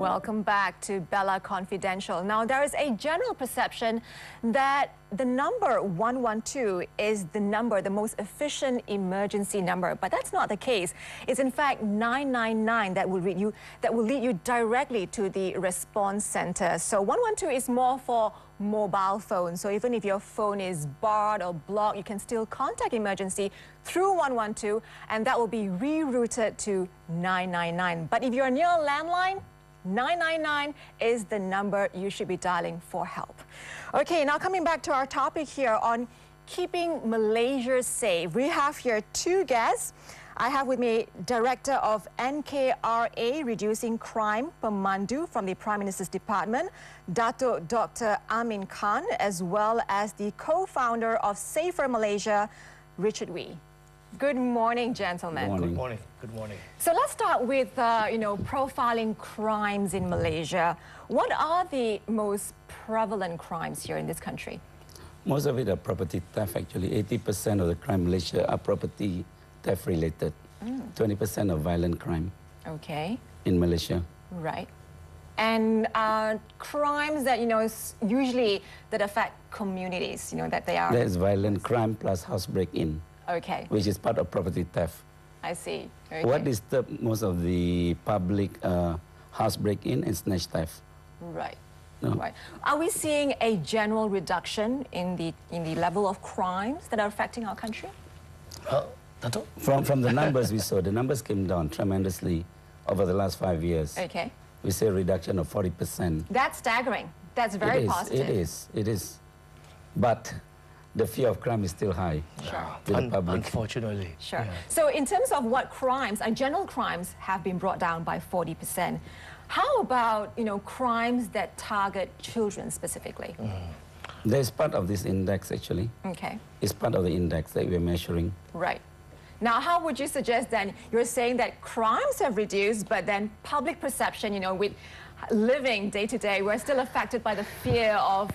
Welcome back to Bella Confidential. Now, there is a general perception that the number 112 is the most efficient emergency number, but that's not the case. It's in fact 999 that will lead you directly to the response center. So 112 is more for mobile phones. So even if your phone is barred or blocked, you can still contact emergency through 112, and that will be rerouted to 999. But if you're near a landline, 999 is the number you should be dialing for help. Okay, now coming back to our topic here on keeping Malaysia safe. We have here two guests. I have with me Director of NKRA Reducing Crime, Pemandu, from the Prime Minister's Department, Dato Dr. Amin Khan, as well as the co-founder of Safer Malaysia, Richard Wee. Good morning, gentlemen. Good morning. Good morning. Good morning. So let's start with, profiling crimes in Malaysia. What are the most prevalent crimes here in this country? Most of it are property theft, actually. 80% of the crime in Malaysia are property theft related. 20% of violent crime. Okay. In Malaysia. Right. And crimes that, usually that affect communities, that they are... There's violent crime plus house break-in. Okay. Which is part of property theft. I see. Okay. What disturbs most of the public house break-in and snatch theft. Right. No. Right. Are we seeing a general reduction in the level of crimes that are affecting our country? Dato? From the numbers we saw, the numbers came down tremendously over the last 5 years. Okay. We see a reduction of 40%. That's staggering. That's very positive. It is. But the fear of crime is still high. Sure. To the public. Unfortunately. Sure. Yeah. So in terms of what crimes, general crimes have been brought down by 40%. How about, crimes that target children specifically? There's part of this index, actually. Okay. It's part of the index that we're measuring. Right. Now, how would you suggest then, you're saying that crimes have reduced, but then public perception, with living day to day, we're still affected by the fear of,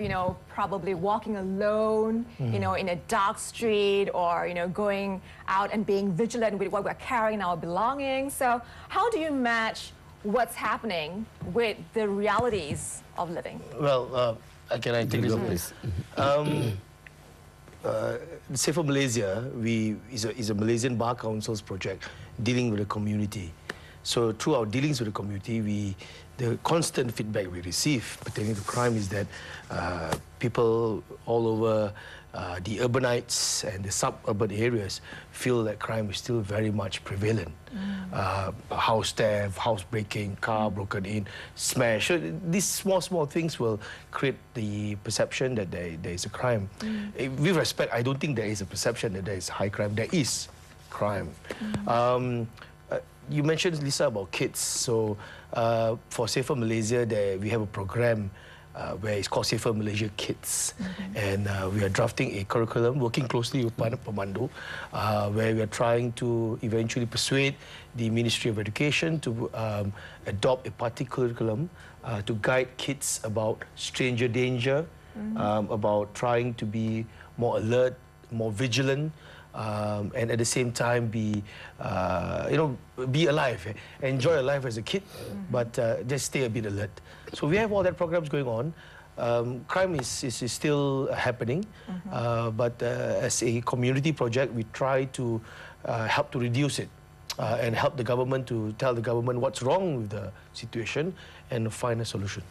probably walking alone, in a dark street, or, going out and being vigilant with what we're carrying in our belongings. So how do you match what's happening with the realities of living? Well, can I take this? Please. Safer Malaysia is a Malaysian Bar Council's project dealing with the community. So through our dealings with the community, the constant feedback we receive pertaining to crime is that people all over the urbanites and the suburban areas feel that crime is still very much prevalent. House theft, house breaking, car broken in, smash. So these small things will create the perception that there is a crime. With respect, I don't think there is a perception that there is high crime. There is crime. You mentioned, Lisa, about kids. So for Safer Malaysia, we have a program where it's called Safer Malaysia Kids. And we are drafting a curriculum, working closely with Pemandu, where we are trying to eventually persuade the Ministry of Education to adopt a particular curriculum to guide kids about stranger danger, about trying to be more alert, more vigilant, and at the same time be alive, enjoy life as a kid, but just stay a bit alert. So we have all that programs going on. Crime is still happening, but as a community project, we try to help to reduce it and help the government to tell the government what's wrong with the situation and find a solution.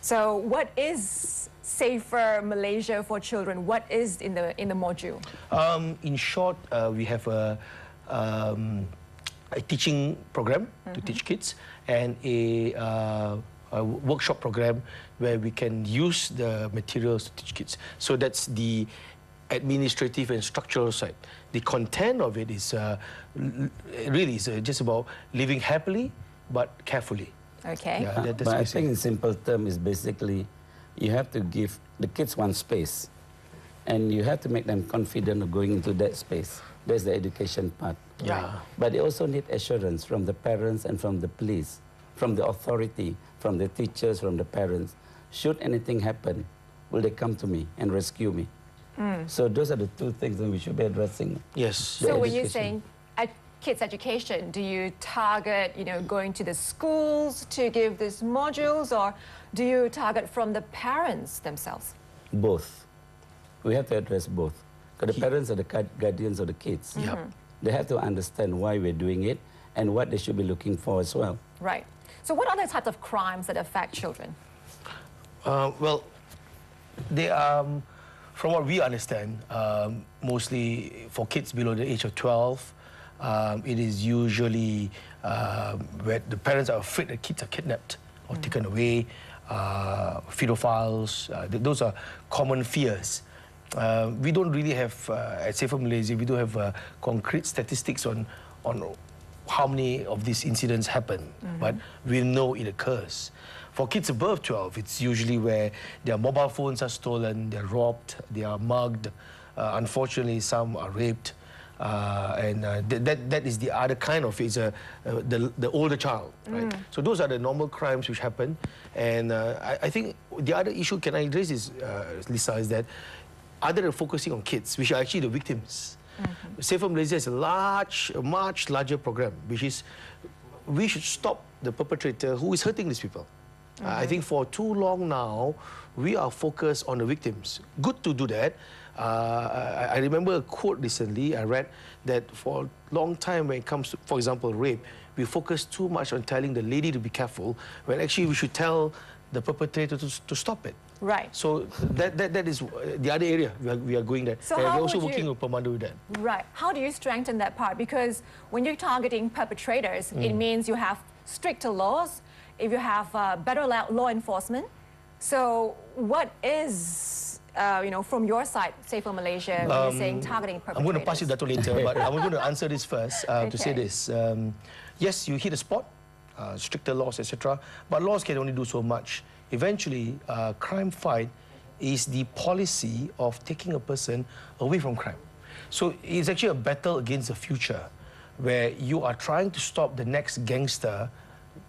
So what is Safer Malaysia for Children? What is in the module? In short, we have a teaching program to teach kids and a workshop program where we can use the materials to teach kids. So that's the administrative and structural side. The content of it is really just about living happily but carefully. Okay. Yeah, But I think in simple terms is basically you have to give the kids one space and you have to make them confident of going into that space. That's the education part. Yeah. But they also need assurance from the parents and from the police, from the authority, from the teachers, from the parents. Should anything happen, will they come to me and rescue me? So those are the two things that we should be addressing. Yes. So when you're saying kids' education? Do you target, going to the schools to give these modules, or do you target from the parents themselves? Both. We have to address both. Because the parents are the guardians of the kids. Yeah. They have to understand why we're doing it and what they should be looking for as well. Right. So what are the types of crimes that affect children? Well, they are, from what we understand, mostly for kids below the age of 12, it is usually where the parents are afraid that kids are kidnapped or taken away, pedophiles. Those are common fears. We don't really have, at Safer Malaysia, we don't have concrete statistics on how many of these incidents happen, but we know it occurs. For kids above 12, it's usually where their mobile phones are stolen, they're robbed, they are mugged. Unfortunately, some are raped. That is the other kind of, it's the older child, right? So those are the normal crimes which happen. And I think the other issue, can I raise this, Lisa, is that other than focusing on kids, which are actually the victims, Safer Malaysia is a much larger program, which is we should stop the perpetrator who is hurting these people. I think for too long now, we are focused on the victims. Good to do that. I remember a quote recently I read that for a long time when it comes to, for example, rape, we focus too much on telling the lady to be careful, when actually we should tell the perpetrator to stop it. Right. So that is the other area we are going there. So and how we're also would working you- with Pemandu with that. Right. How do you strengthen that part? Because when you're targeting perpetrators, it means you have stricter laws, if you have better law enforcement. So what is, from your side, Safer Malaysia, when you're saying targeting perpetrators? I'm going to pass you Dato later, but I'm going to answer this first to say Okay. this. Yes, you hit a spot, stricter laws, etc. But laws can only do so much. Eventually, crime fight is the policy of taking a person away from crime. So it's actually a battle against the future, where you are trying to stop the next gangster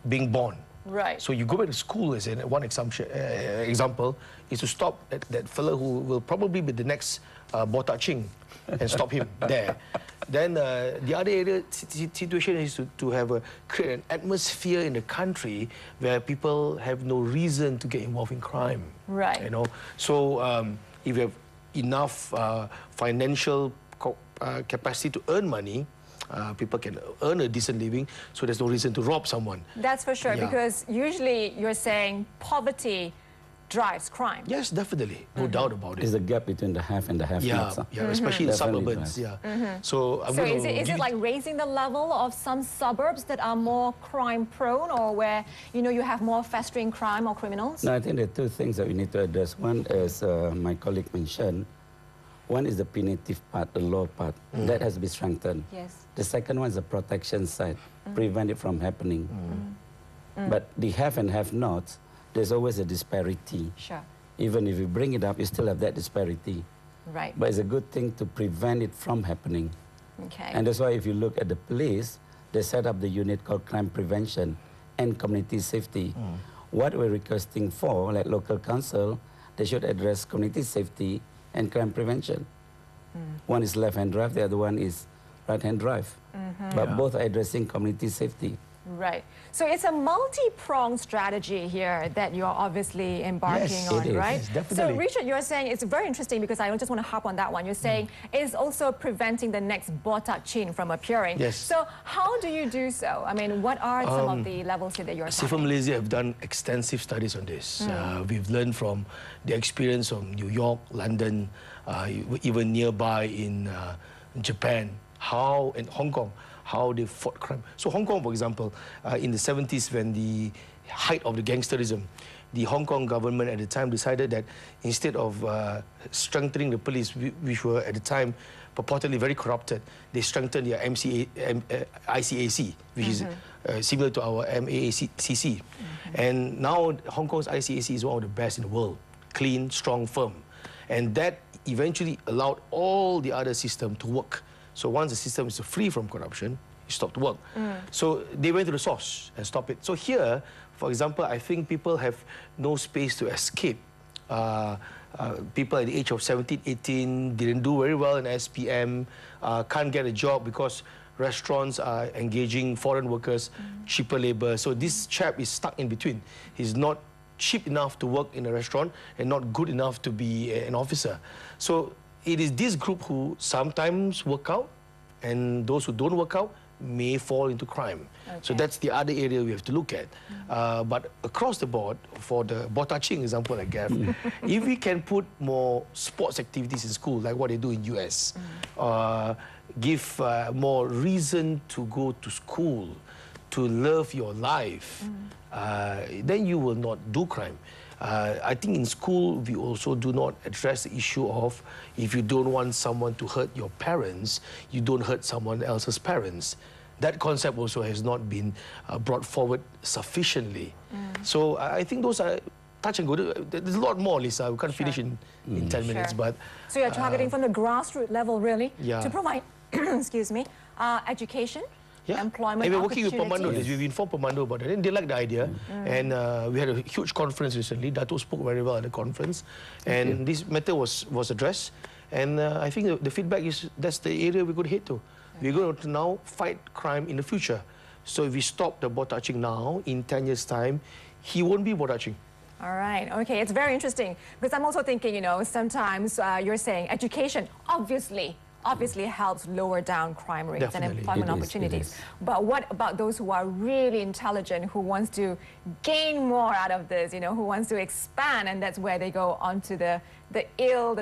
being born. Right. So you go back to school as in one example is to stop that fellow who will probably be the next Botak Ching and stop him there. Then the other area situation is to have create an atmosphere in the country where people have no reason to get involved in crime. Right. You know, so if you have enough financial capacity to earn money, people can earn a decent living, so there's no reason to rob someone. That's for sure, Yeah. because usually you're saying poverty drives crime. Yes, definitely, no doubt about There's it. a gap between the have and the have-nots. Yeah, especially in Definitely suburbans. does. Yeah. So, I'm So going is to it give like raising the level of some suburbs that are more crime prone, or where you have more festering crime or criminals? No, I think there are two things that we need to address. One, as my colleague mentioned, one is the punitive part, the law part. That has to be strengthened. Yes. The second one is the protection side, prevent it from happening. But the have and have-nots, there's always a disparity. Sure. Even if you bring it up, you still have that disparity. Right. But it's a good thing to prevent it from happening. Okay. And that's why if you look at the police, they set up the unit called crime prevention and community safety. What we're requesting for, like local council, they should address community safety and crime prevention. One is left-hand drive, the other one is right-hand drive. But both are addressing community safety. Right. So it's a multi-pronged strategy here that you're obviously embarking Yes, on, it is. right? Yes, definitely. So Richard, you're saying it's very interesting because I just want to harp on that one. You're saying it's also preventing the next Botak Chin from appearing. Yes. So how do you do so? I mean, what are some of the levels here that you're Safer targeting? Malaysia have done extensive studies on this. We've learned from the experience of New York, London, even nearby in Japan, and Hong Kong, how they fought crime. So Hong Kong, for example, in the 70s, when the height of the gangsterism, the Hong Kong government at the time decided that instead of strengthening the police, which were at the time purportedly very corrupted, they strengthened their ICAC, which is similar to our MAACC. And now Hong Kong's ICAC is one of the best in the world, clean, strong, firm. And that eventually allowed all the other system to work. So once the system is free from corruption, it stopped work. So they went to the source and stopped it. So here, for example, I think people have no space to escape. People at the age of 17, 18 didn't do very well in SPM, can't get a job because restaurants are engaging foreign workers, cheaper labor. So this chap is stuck in between. He's not cheap enough to work in a restaurant and not good enough to be an officer. So it is this group who sometimes work out, and those who don't work out may fall into crime. Okay. So that's the other area we have to look at. But across the board, for the Botaching example I gave, if we can put more sports activities in school, like what they do in US, give more reason to go to school, to love your life, then you will not do crime. I think in school, we also do not address the issue of if you don't want someone to hurt your parents, you don't hurt someone else's parents. That concept also has not been brought forward sufficiently. So I think those are touch and go. There's a lot more, Lisa. We can't finish in 10 minutes. But so you're targeting from the grassroots level, really, to provide, excuse me, education. Employment and we're working with opportunities. Pemandu. We've informed Pemandu about it, and they like the idea. And we had a huge conference recently. Dato spoke very well at the conference, and this matter was addressed. And I think the feedback is that's the area we could head to. We're going to now fight crime in the future. So if we stop the Botaching now, in 10 years' time, he won't be Botaching. All right. Okay, it's very interesting because I'm also thinking, you know, sometimes you're saying education, obviously helps lower down crime rates and employment opportunities. But what about those who are really intelligent, who wants to gain more out of this, you know, who wants to expand, and that's where they go onto the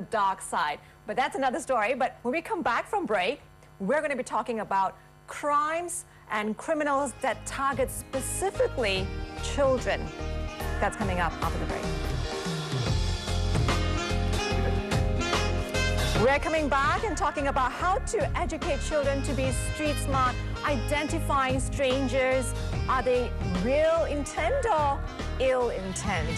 dark side. But that's another story. But when we come back from break, we're going to be talking about crimes and criminals that target specifically children. That's coming up after the break. We're coming back and talking about how to educate children to be street smart, identifying strangers. Are they real intent or ill intent?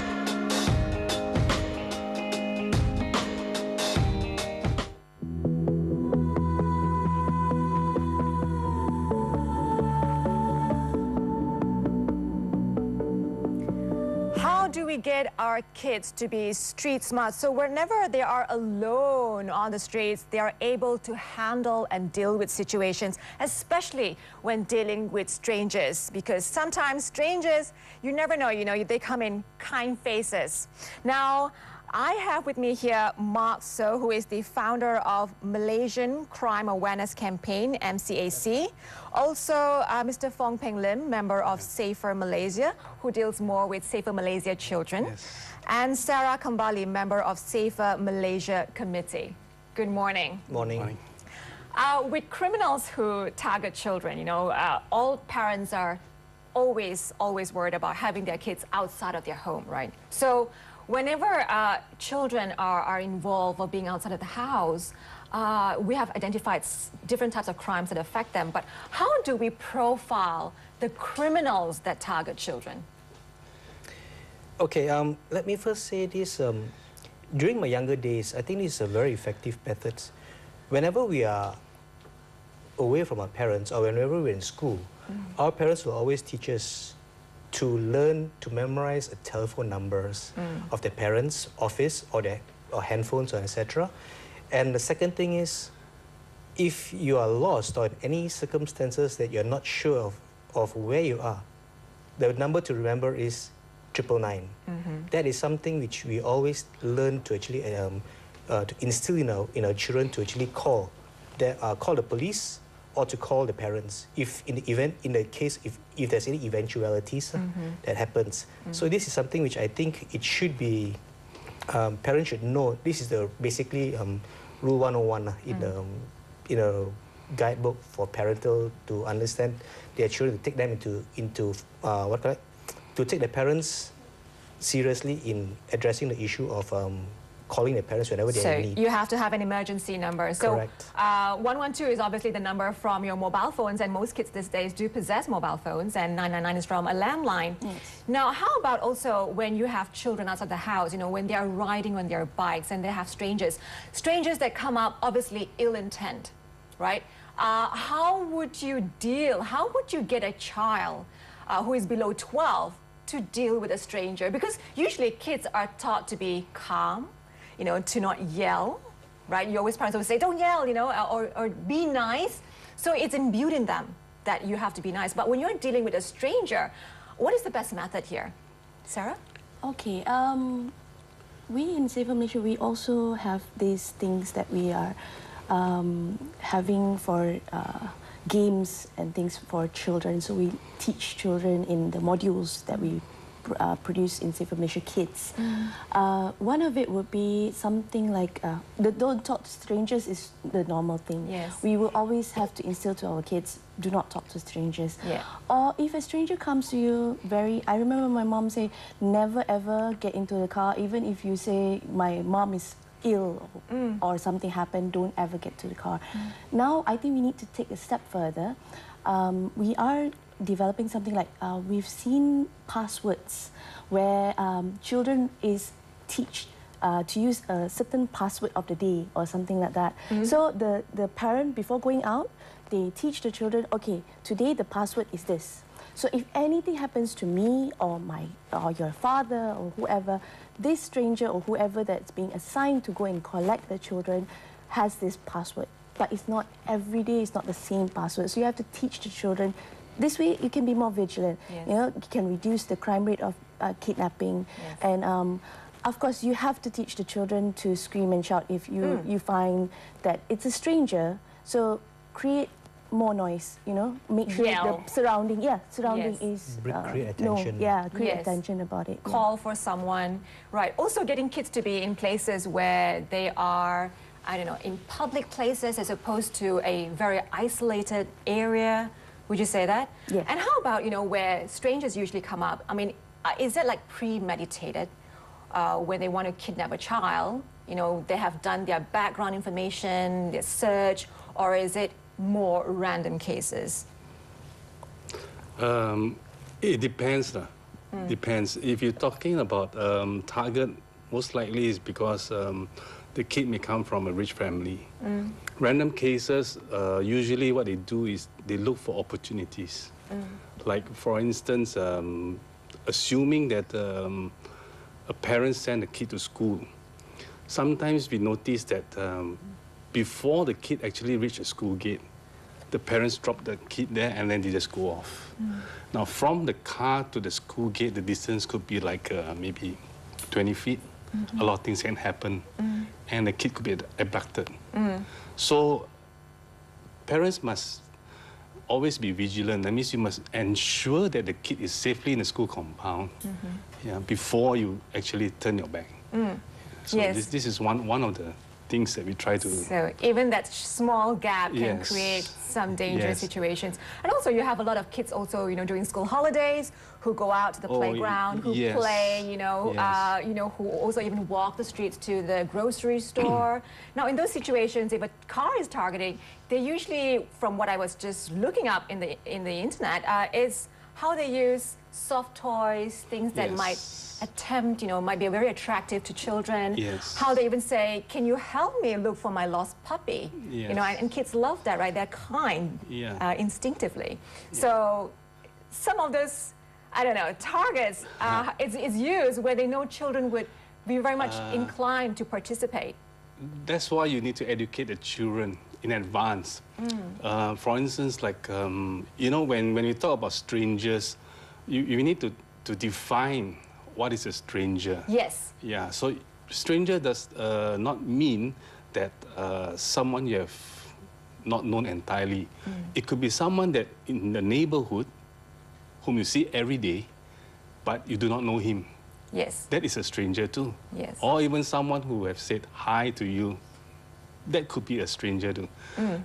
How do we get our kids to be street smart so whenever they are alone on the streets, they are able to handle and deal with situations, especially when dealing with strangers? Because sometimes strangers, you never know, you know, they come in kind faces. Now, I have with me here Mark So, who is the founder of Malaysian Crime Awareness Campaign, MCAC. Also, Mr. Fong Peng Lim, member of Safer Malaysia, who deals more with Safer Malaysia children. Yes. And Sarah Kambali, member of Safer Malaysia Committee. Good morning. Morning. With criminals who target children, you know, all parents are always worried about having their kids outside of their home, right? So whenever children are involved or being outside of the house, we have identified different types of crimes that affect them. But how do we profile the criminals that target children? Okay, let me first say this. During my younger days, I think this is a very effective method. Whenever we are away from our parents or whenever we're in school, our parents will always teach us to learn to memorize the telephone numbers of their parents' office or handphones or etc. And the second thing is, if you are lost or in any circumstances that you're not sure of where you are, the number to remember is 999. That is something which we always learn to actually to instill in our children to actually call the police or to call the parents if in the case if there's any eventualities that happens. So this is something which I think it should be parents should know. This is the basically rule 101 in a guidebook for parental to understand their children, to take them into to take the parents seriously in addressing the issue of calling their parents whenever they need. So you have to have an emergency number. Correct. So 112 is obviously the number from your mobile phones, and most kids these days do possess mobile phones, and 999 is from a landline. Yes. Now, how about also when you have children outside the house, you know, when they are riding on their bikes and they have strangers that come up, obviously ill intent, right? How would you get a child who is below 12 to deal with a stranger? Because usually kids are taught to be calm, you know, to not yell, right? Parents always say, don't yell, you know, or be nice. So it's imbued in them that you have to be nice. But when you're dealing with a stranger, what is the best method here? Sarah? Okay, we in Safer Malaysia, we also have these things that we are having for games and things for children. So we teach children in the modules that we produce in Safer Malaysia Kids. One of it would be something like, the don't talk to strangers is the normal thing. Yes. We will always have to instill to our kids, do not talk to strangers. Yeah. Or if a stranger comes to you I remember my mom say, never ever get into the car, even if you say, my mom is ill or something happened, don't ever get to the car. Now, I think we need to take a step further. We are developing something like, we've seen passwords where children is teach to use a certain password of the day or something like that. So the parent, before going out, they teach the children, okay, today the password is this. So if anything happens to me or your father or whoever, this stranger or whoever that's being assigned to go and collect the children has this password. But it's not every day, it's not the same password. So you have to teach the children. This way you can be more vigilant. Yes. You know, you can reduce the crime rate of kidnapping. Yes. And of course, you have to teach the children to scream and shout if you find that it's a stranger. So create more noise, you know, make sure Yell. the surrounding Yes. is Create attention. create Yes. attention about it. Call for someone, right? Also getting kids to be in places where they are, I don't know, in public places as opposed to a very isolated area. Would you say that? Yeah. And how about, you know, where strangers usually come up? I mean, is that like premeditated when they want to kidnap a child? You know, they have done their background information, their search, or is it more random cases? It depends. Depends. If you're talking about target, most likely is because the kid may come from a rich family. Random cases, usually what they do is they look for opportunities. Like, for instance, assuming that a parent sent a kid to school. Sometimes we notice that before the kid actually reaches a school gate, the parents drop the kid there and then they just go off. Now, from the car to the school gate, the distance could be like maybe 20 feet. A lot of things can happen. And the kid could be abducted. So parents must always be vigilant. That means you must ensure that the kid is safely in the school compound before you actually turn your back. So Yes. this is one of the things that we try to... So even that small gap can Yes. create some dangerous Yes. situations. And also you have a lot of kids also, you know, during school holidays who go out to the playground, who yes. play, you know, Yes. who also even walk the streets to the grocery store. Now in those situations, if a car is targeting, they usually, from what I was just looking up in the internet, is how they use soft toys, things that might attempt, you know, might be very attractive to children. Yes. How they even say, can you help me look for my lost puppy? You know, and kids love that, right? They're kind instinctively. So some of those, I don't know, targets is used where they know children would be very much inclined to participate. That's why you need to educate the children in advance. For instance, like, you know, when you talk about strangers, you need to define what is a stranger. Yes. Yeah, so stranger does not mean that someone you have not known entirely. It could be someone that in the neighborhood whom you see every day, but you do not know him. Yes. That is a stranger too. Yes. Or even someone who have said hi to you. That could be a stranger too.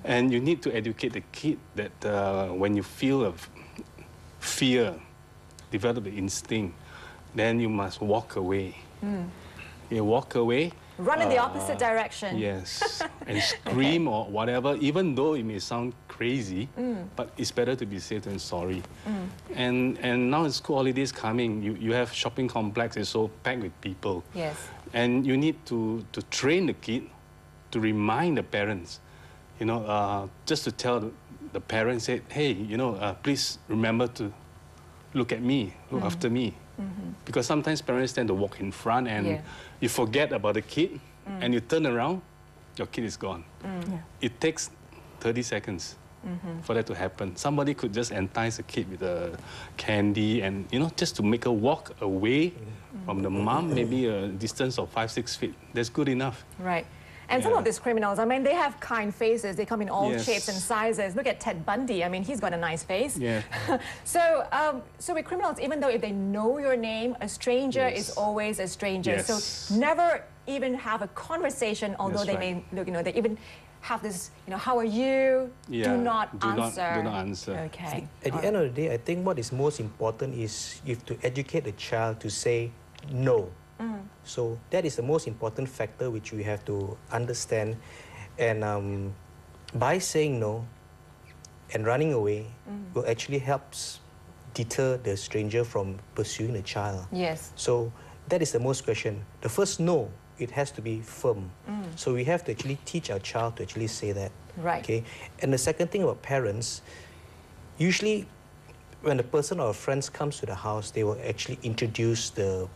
And you need to educate the kid that when you feel of fear, develop the instinct, then you must walk away. You walk away. Run in the opposite direction. Yes, and scream or whatever, even though it may sound crazy, but it's better to be safe than sorry. And now it's school holidays coming. You have shopping complex, it's so packed with people. Yes. And you need to train the kid to remind the parents, you know, just to tell the parents, say, hey, you know, please remember to look at me, look after me. Because sometimes parents tend to walk in front and you forget about the kid and you turn around, your kid is gone. It takes 30 seconds for that to happen. Somebody could just entice a kid with a candy and, you know, just to make her walk away from the mom, maybe a distance of 5-6 feet. That's good enough. Right. And some Yeah. of these criminals, I mean, they have kind faces. They come in all Yes. shapes and sizes. Look at Ted Bundy. I mean, he's got a nice face. Yeah. So with criminals, even though if they know your name, a stranger Yes. is always a stranger. Yes. So never even have a conversation, although That's they right. may look, you know, they even have this, you know, how are you? Yeah. Do not Do not- answer. do not answer. Okay. At the end of the day, I think what is most important is you have to educate the child to say no. So that is the most important factor which we have to understand. And by saying no and running away will actually helps deter the stranger from pursuing the child. Yes. So that is the most question. The first no, it has to be firm. So we have to actually teach our child to actually say that. Right. Okay. And the second thing about parents, usually when a person or a friend comes to the house, they will actually introduce the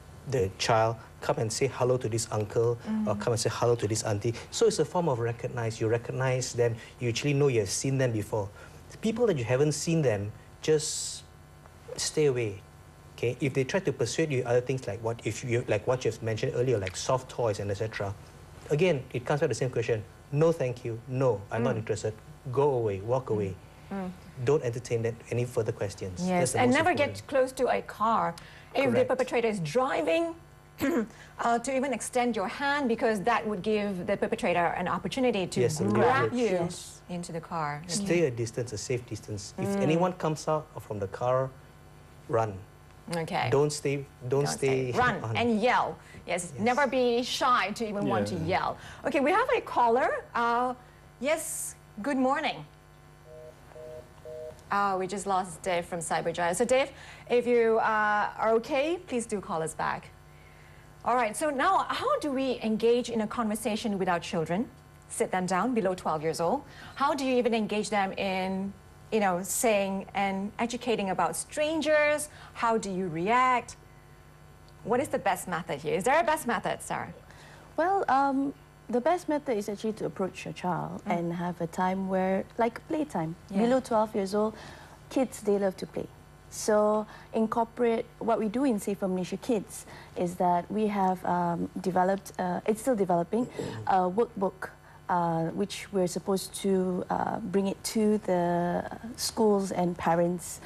child, come and say hello to this uncle or come and say hello to this auntie. So it's a form of recognize. You recognize them. You actually know you have seen them before. The people that you haven't seen them, just stay away. Okay, if they try to persuade you other things like what what you've mentioned earlier, like soft toys and etc. Again, it comes back to the same question. No, thank you. No, I'm not interested. Go away. Walk away. Don't entertain that any further questions. That's Yes, the and most never important. get close to a car if the Correct. perpetrator is driving. To even extend your hand, because that would give the perpetrator an opportunity to Yes, grab leverage. you Yes. into the car. Stay a distance, a safe distance. If anyone comes out from the car, run. Okay. Don't stay. Don't stay. Run on. and yell. Yes, never be shy to even want to Yeah. yell. Okay, we have a caller. Yes, good morning. We just lost Dave from Cyberjaya. So Dave, if you are okay, please do call us back. All right, so now how do we engage in a conversation with our children? Sit them down below 12 years old. How do you even engage them in, you know, saying and educating about strangers? How do you react? What is the best method here? Is there a best method, Sarah? Well, the best method is actually to approach your child and have a time where, like playtime. Yeah. Below 12 years old, kids, they love to play. So incorporate what we do in Safer Malaysia Kids is that we have developed, it's still developing, a workbook which we're supposed to bring it to the schools and parents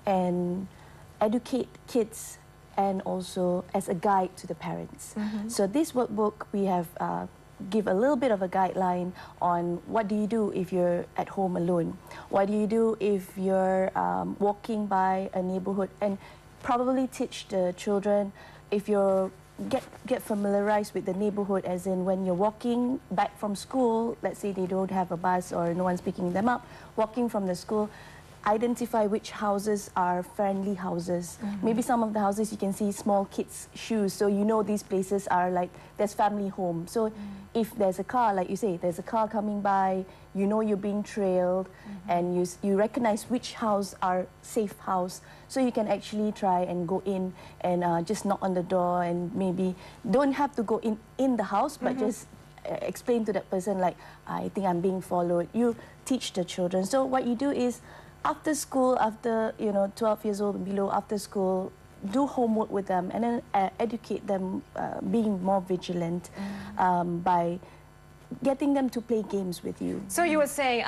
and educate kids, and also as a guide to the parents. So this workbook, we have give a little bit of a guideline on what do you do if you're at home alone, what do you do if you're walking by a neighborhood, and probably teach the children if you're get familiarized with the neighborhood, as in when you're walking back from school, let's say they don't have a bus or no one's picking them up, walking from the school, identify which houses are friendly houses. Maybe some of the houses you can see small kids' shoes, so you know these places are like, there's family home. So if there's a car, like you say, there's a car coming by, you know you're being trailed, and you recognize which house are safe house, so you can actually try and go in and just knock on the door, and maybe don't have to go in the house, but just explain to that person like, I think I'm being followed. You teach the children. So what you do is, after school, after 12 years old and below, after school, do homework with them and then educate them, being more vigilant by getting them to play games with you. So you were saying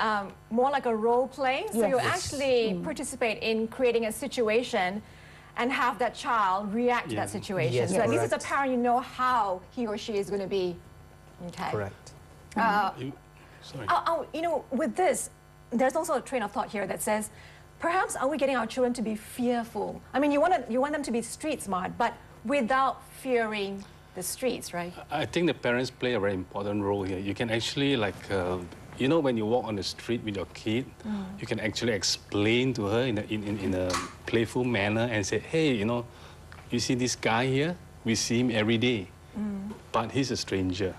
more like a role play? So Yes. you Yes. actually participate in creating a situation and have that child react to that Yeah. situation. Yes, So at least as a correct. parent, you know how he or she is going to be. Okay. Correct. Sorry. You know, with this, there's also a train of thought here that says, perhaps are we getting our children to be fearful? I mean, you want them to be street smart, but without fearing the streets, right? I think the parents play a very important role here. You can actually, like, you know, when you walk on the street with your kid, you can actually explain to her in a playful manner and say, hey, you know, you see this guy here? We see him every day, but he's a stranger.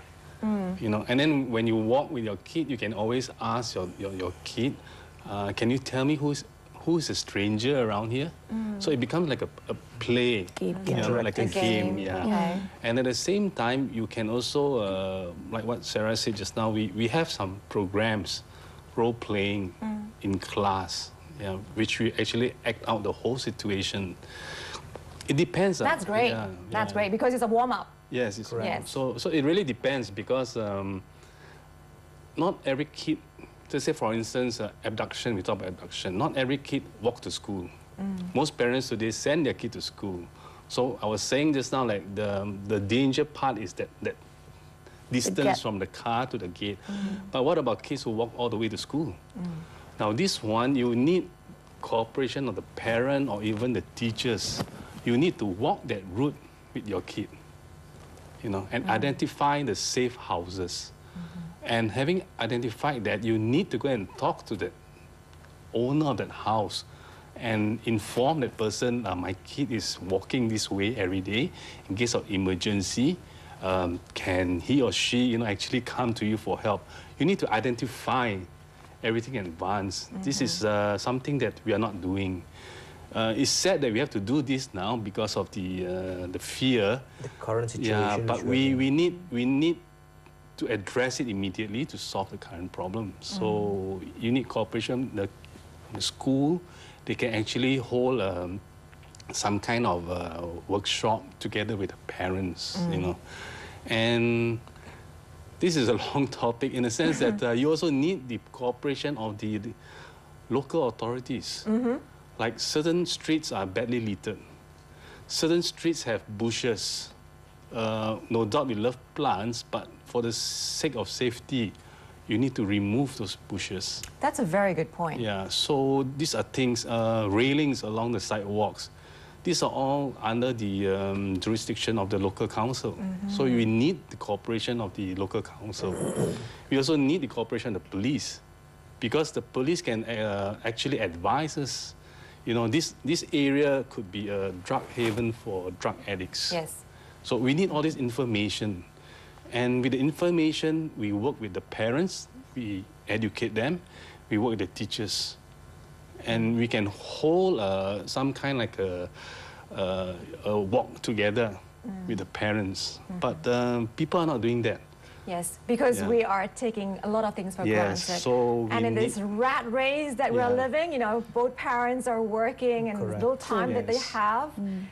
You know, and then when you walk with your kid, you can always ask your kid, can you tell me who's a stranger around here? So it becomes like a play, Game, you yeah. know, like a game, game, yeah. okay. And at the same time, you can also, like what Sarah said just now, we have some programs role-playing in class, yeah, which we actually act out the whole situation. It depends. That's great. Yeah, That's yeah. great because it's a warm-up. Yes, it's Correct. Yes. so it really depends because not every kid, to say for instance, abduction, we talk about abduction, not every kid walks to school. Most parents today send their kid to school. So I was saying just now, like the danger part is that distance from the car to the gate. But what about kids who walk all the way to school? Now this one, you need cooperation of the parent or even the teachers. You need to walk that route with your kid, you know, and identify the safe houses. And having identified that, you need to go and talk to the owner of that house and inform that person, my kid is walking this way every day. In case of emergency, can he or she, you know, actually come to you for help? You need to identify everything in advance. This is something that we are not doing. It's sad that we have to do this now because of the fear. The current situation. Yeah, but which we need to address it immediately to solve the current problem. So you need cooperation. The school, they can actually hold some kind of workshop together with the parents, you know. And this is a long topic in the sense that you also need the cooperation of the local authorities. Like certain streets are badly littered. Certain streets have bushes. No doubt we love plants, but for the sake of safety, you need to remove those bushes. That's a very good point. Yeah, so these are things, railings along the sidewalks. These are all under the jurisdiction of the local council. So we need the cooperation of the local council. We also need the cooperation of the police, because the police can actually advise us. You know, this area could be a drug haven for drug addicts. Yes. So we need all this information. And with the information, we work with the parents, we educate them, we work with the teachers. And we can hold some kind like a walk together with the parents. But people are not doing that. Yes, because Yeah. we are taking a lot of things for Yes, granted. so we and in need- this rat race that we're Yeah. living, you know, both parents are working and Correct. little time that they Yes. have.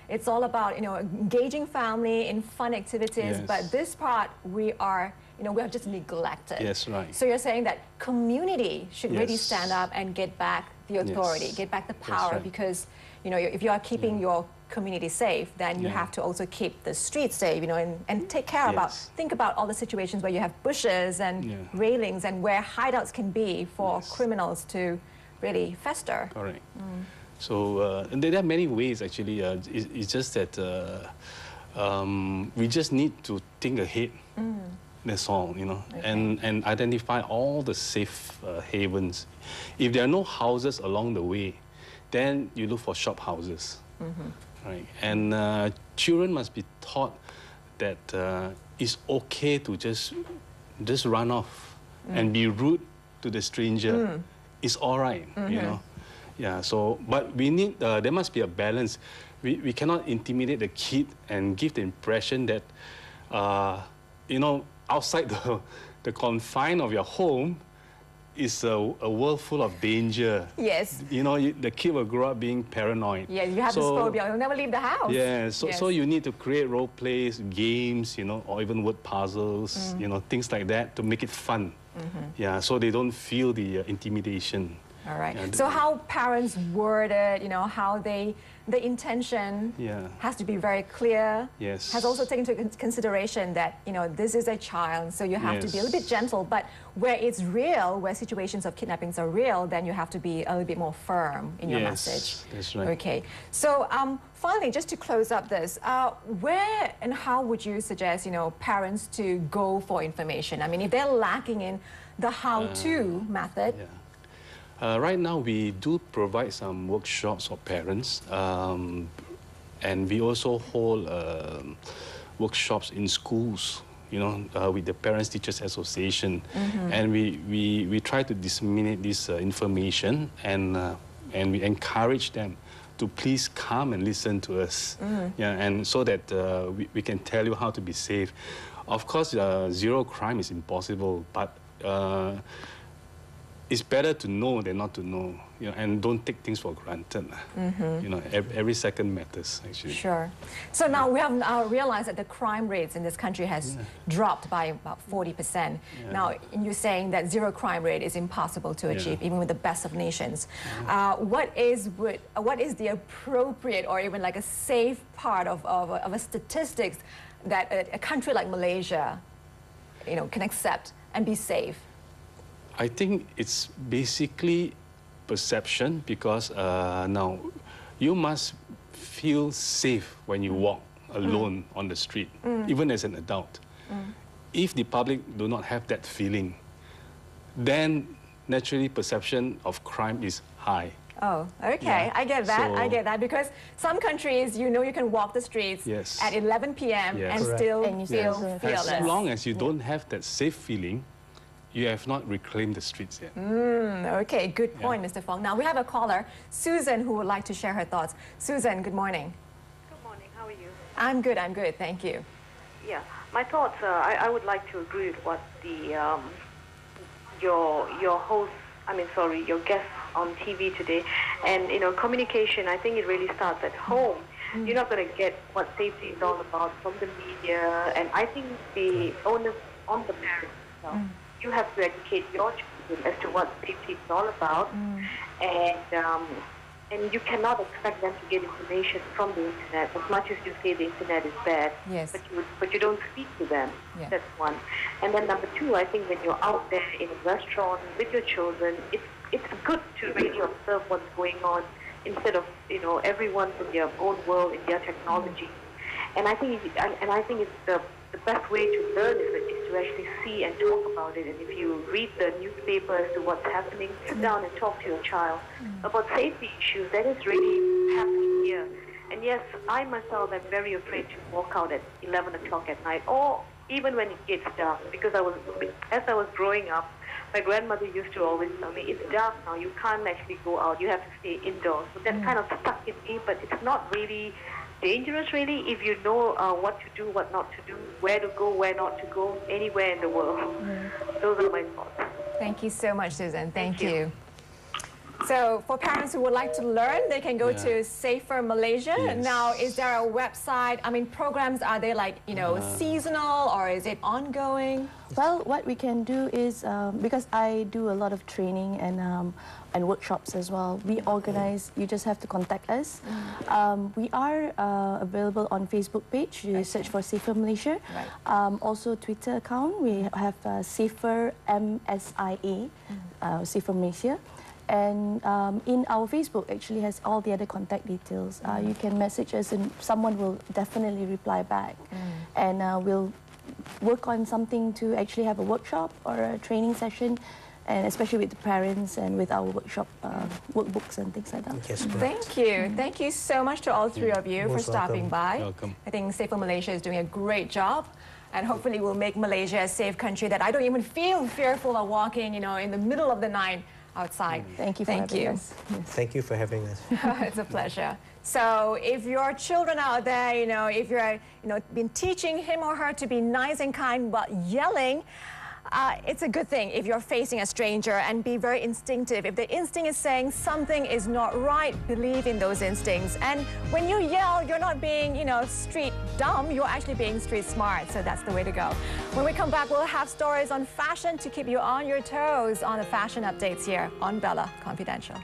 It's all about, you know, engaging family in fun activities. Yes. But this part, we are just neglected. Yes, right. So you're saying that community should really Yes. stand up and get back the authority, Yes. get back the That's power, right. because, you know, if you are keeping your community safe, then you Yeah. have to also keep the streets safe, you know, and take care about, Yes. think about all the situations where you have bushes and Yeah. railings and where hideouts can be for Yes. criminals to really fester. Correct. So and there are many ways actually. It's just that we just need to think ahead. That's all, you know, and identify all the safe havens. If there are no houses along the way, then you look for shop houses. Right? And children must be taught that it's okay to just run off and be rude to the stranger. It's all right, you know. Yeah. So, but we need there must be a balance. We cannot intimidate the kid and give the impression that you know, outside the confine of your home is a world full of danger. Yes. You know, the kid will grow up being paranoid. Yeah, you have this phobia. You'll never leave the house. Yeah, so Yes. you need to create role plays, games, you know, or even word puzzles, you know, things like that to make it fun. Yeah, so they don't feel the intimidation. All right. Yeah, So how parents word it, you know, how the intention Yeah. has to be very clear. Yes. Has also taken into consideration that, you know, this is a child, so you have to be a little bit Yes. gentle. But where it's real, where situations of kidnappings are real, then you have to be a little bit more firm in your Yes, message. that's right. Okay. So finally, just to close up this, where and how would you suggest, you know, parents to go for information? I mean, if they're lacking in the how-to method, Yeah. Right now, we do provide some workshops for parents, and we also hold workshops in schools, you know, with the Parents Teachers Association, and we try to disseminate this information, and we encourage them to please come and listen to us, yeah, and so that we can tell you how to be safe. Of course, zero crime is impossible, but it's better to know than not to know, and don't take things for granted. Every second matters, actually. Sure. So now we have realized that the crime rates in this country has dropped by about 40%. Now, you're saying that zero crime rate is impossible to achieve, even with the best of nations. What is the appropriate or even like a safe part of a statistics that a country like Malaysia, can accept and be safe? I think it's basically perception, because now you must feel safe when you walk alone on the street, even as an adult. If the public do not have that feeling, then naturally perception of crime is high. Oh, okay. Yeah. I get that. So, I get that. Because some countries, you can walk the streets at 11 p.m. and Correct. still And you feel still feel fearless. As long as you don't have that safe feeling, you have not reclaimed the streets yet. Okay, good point, Mr. Fong. Now we have a caller, Susan, who would like to share her thoughts. Susan, good morning. Good morning. How are you? I'm good. Thank you. Yeah, my thoughts. I would like to agree with what the your host. Your guest on TV today, and communication. I think it really starts at home. You're not going to get what safety is all about from the media, and I think the onus on the parents. You have to educate your children as to what safety is all about, and you cannot expect them to get information from the internet. As much as you say the internet is bad, Yes. but you don't speak to them. Yeah. That's one. And then number two, I think when you're out there in a restaurant with your children, it's good to really observe what's going on instead of everyone's in their own world, in their technology. And I think it's the best way to learn is to actually see and talk about it. And if you read the newspaper as to what's happening, sit down and talk to your child about safety issues. That is really happening here. And yes, I myself am very afraid to walk out at 11 o'clock at night, or even when it gets dark, because as I was growing up, my grandmother used to always tell me, it's dark now, you can't actually go out, you have to stay indoors. So that kind of stuck in me, but it's not really dangerous, really, if you know what to do, what not to do, where to go, where not to go, anywhere in the world. Those are my thoughts. Thank you so much, Susan. Thank you. you. So for parents who would like to learn, they can go to Safer Malaysia. Yes. Now, is there a website? Programs, are they seasonal, or is it ongoing? Well, what we can do is, because I do a lot of training and workshops as well, we organize, you just have to contact us. We are available on Facebook page, you search for Safer Malaysia. Right. Also Twitter account, we have Safer MSIA, Safer Malaysia. And in our Facebook actually has all the other contact details. You can message us and someone will definitely reply back. And we'll work on something to actually have a workshop or a training session, and especially with the parents and with our workshop workbooks and things like that. Yes, correct. Thank you. Thank you so much to all three of you for Most stopping by. Welcome. I think Safer Malaysia is doing a great job. And hopefully we'll make Malaysia a safe country that I don't even feel fearful of walking, in the middle of the night outside. Thank you for having us. Yes. Thank you for having us. It's a pleasure. So if your children out there, if you're, been teaching him or her to be nice and kind but yelling, it's a good thing if you're facing a stranger, and be very instinctive. If the instinct is saying something is not right, believe in those instincts. And when you yell, you're not being, street dumb, you're actually being street smart. So that's the way to go. When we come back, we'll have stories on fashion to keep you on your toes on the fashion updates here on Bella Confidential.